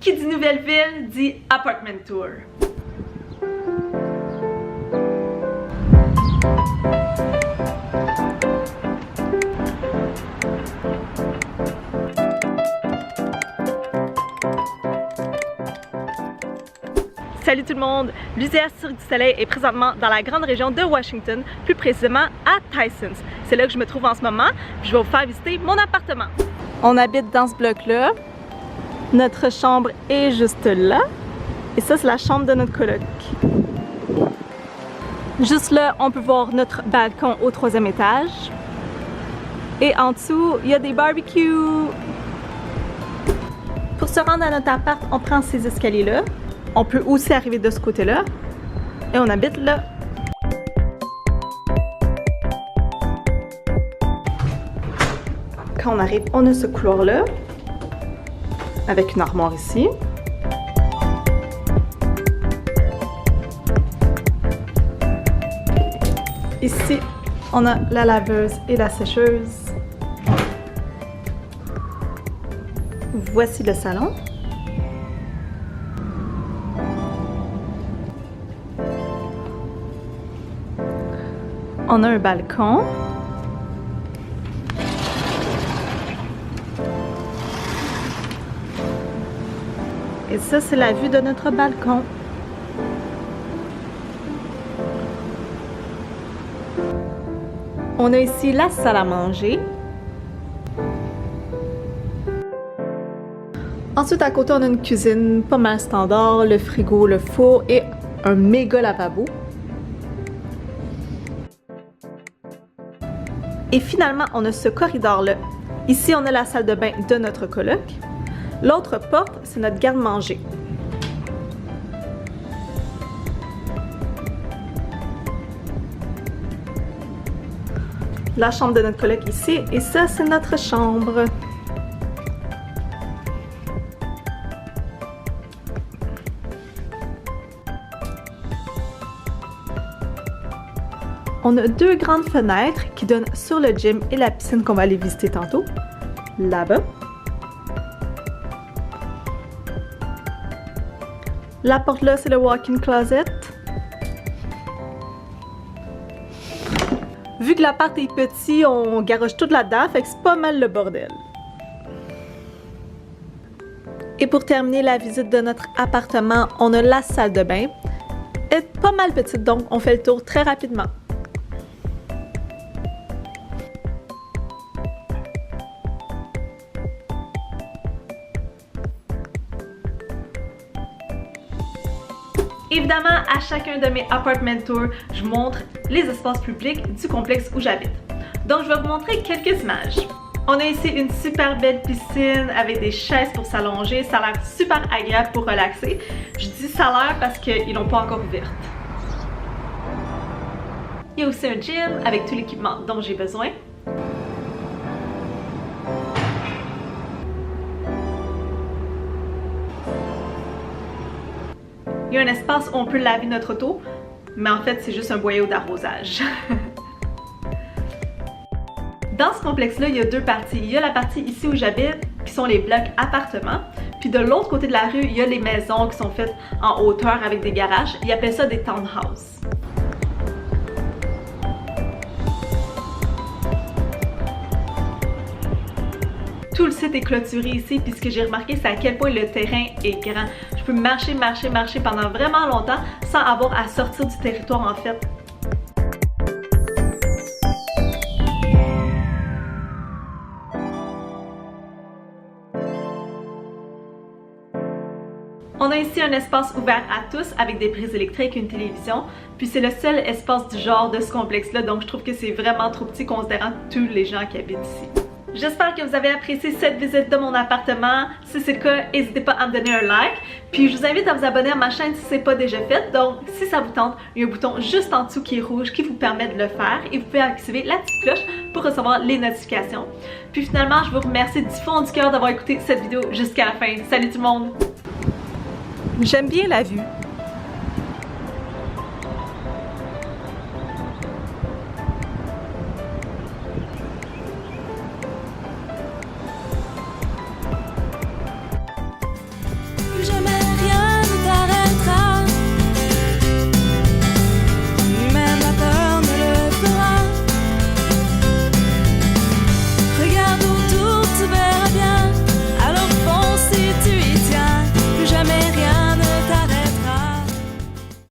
Qui dit nouvelle ville dit apartment tour. Salut tout le monde! L'UCS Cirque du Soleil est présentement dans la grande région de Washington, plus précisément à Tysons. C'est là que je me trouve en ce moment, puis je vais vous faire visiter mon appartement. On habite dans ce bloc-là. Notre chambre est juste là. Et ça, c'est la chambre de notre coloc. Juste là, on peut voir notre balcon au 3e étage. Et en dessous, il y a des barbecues. Pour se rendre à notre appart, on prend ces escaliers-là. On peut aussi arriver de ce côté-là. Et on habite là. Quand on arrive, on a ce couloir-là. Avec une armoire ici. Ici, on a la laveuse et la sécheuse. Voici le salon. On a un balcon. Et ça, c'est la vue de notre balcon. On a ici la salle à manger. Ensuite, à côté, on a une cuisine pas mal standard, le frigo, le four et un méga lavabo. Et finalement, on a ce corridor-là. Ici, on a la salle de bain de notre coloc. L'autre porte, c'est notre garde-manger. La chambre de notre coloc ici, et ça, c'est notre chambre. On a deux grandes fenêtres qui donnent sur le gym et la piscine qu'on va aller visiter tantôt. Là-bas. La porte là, c'est le walk-in closet. Vu que l'appart est petit, on garoche tout là-dedans, fait que c'est pas mal le bordel. Et pour terminer la visite de notre appartement, on a la salle de bain. Elle est pas mal petite, donc on fait le tour très rapidement. Évidemment, à chacun de mes apartment tours, je vous montre les espaces publics du complexe où j'habite. Donc, je vais vous montrer quelques images. On a ici une super belle piscine avec des chaises pour s'allonger. Ça a l'air super agréable pour relaxer. Je dis ça a l'air parce qu'ils l'ont pas encore ouverte. Il y a aussi un gym avec tout l'équipement dont j'ai besoin. Il y a un espace où on peut laver notre auto, mais en fait, c'est juste un boyau d'arrosage. Dans ce complexe-là, il y a deux parties. Il y a la partie ici où j'habite, qui sont les blocs appartements. Puis de l'autre côté de la rue, il y a les maisons qui sont faites en hauteur avec des garages. Ils appellent ça des townhouses. Tout le site est clôturé ici, puis ce que j'ai remarqué, c'est à quel point le terrain est grand. Je peux marcher pendant vraiment longtemps sans avoir à sortir du territoire en fait. On a ici un espace ouvert à tous avec des prises électriques, une télévision, puis c'est le seul espace du genre de ce complexe-là, donc je trouve que c'est vraiment trop petit considérant tous les gens qui habitent ici. J'espère que vous avez apprécié cette visite de mon appartement. Si c'est le cas, n'hésitez pas à me donner un like. Puis je vous invite à vous abonner à ma chaîne si ce n'est pas déjà fait. Donc si ça vous tente, il y a un bouton juste en dessous qui est rouge qui vous permet de le faire. Et vous pouvez activer la petite cloche pour recevoir les notifications. Puis finalement, je vous remercie du fond du cœur d'avoir écouté cette vidéo jusqu'à la fin. Salut tout le monde! J'aime bien la vue.